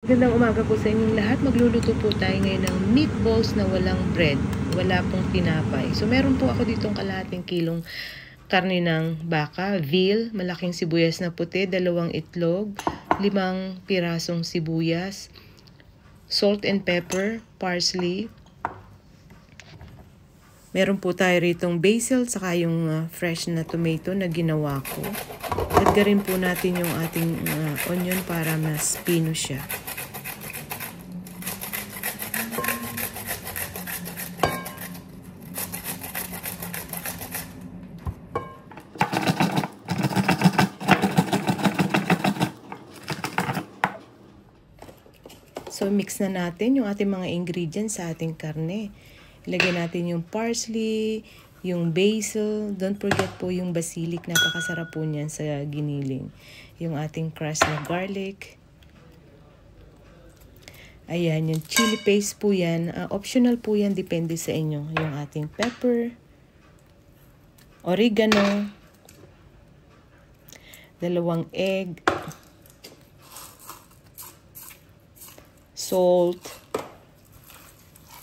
Magandang umaga po sa inyong lahat. Magluluto po tayo ngayon ng meatballs na walang bread. Wala pong tinapay. So meron po ako ditong kalahating kilong karne ng baka, veal, malaking sibuyas na puti, 2 itlog, 5 pirasong sibuyas, salt and pepper, parsley. Meron po tayo ritong basil, saka yung fresh na tomato na ginawa ko. Lagyan po natin yung ating onion para mas pino siya. So, mix na natin yung ating mga ingredients sa ating karne. Ilagay natin yung parsley, yung basil. Don't forget po yung basilic. Napakasarap po niyan sa giniling. Yung ating crushed na garlic. Ayan, yung chili paste po yan. Optional po yan, depende sa inyo. Yung ating pepper, oregano, 2 egg, salt,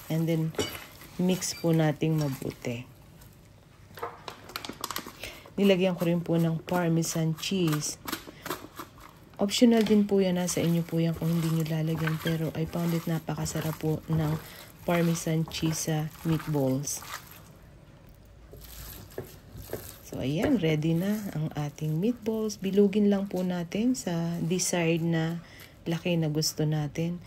and then mix po nating mabuti. Nilagyan ko rin po ng parmesan cheese. Optional din po yan, nasa inyo po yan kung hindi nyo lalagyan, pero I found it napakasarap po ng parmesan cheese sa meatballs. So ayan, ready na ang ating meatballs. Bilugin lang po natin sa desired na laki na gusto natin.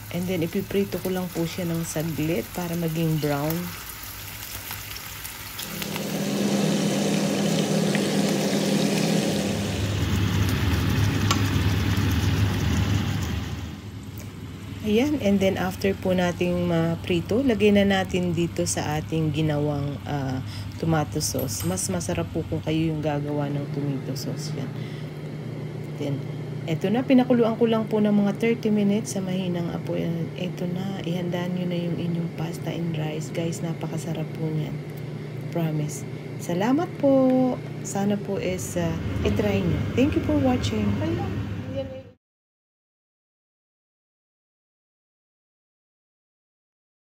And then, ipiprito ko lang po siya ng saglit para maging brown. Ayan, and then after po nating maprito, lagay na natin dito sa ating ginawang tomato sauce. Mas masarap po kung kayo yung gagawa ng tomato sauce yan. Then, eto na, pinakuluan ko lang po ng mga 30 minutes sa mahinang apoy. Eto na, ihanda nyo na yung inyong pasta and rice. Guys, napakasarap po niyan. Promise. Salamat po. Sana po is itry nyo. Thank you for watching.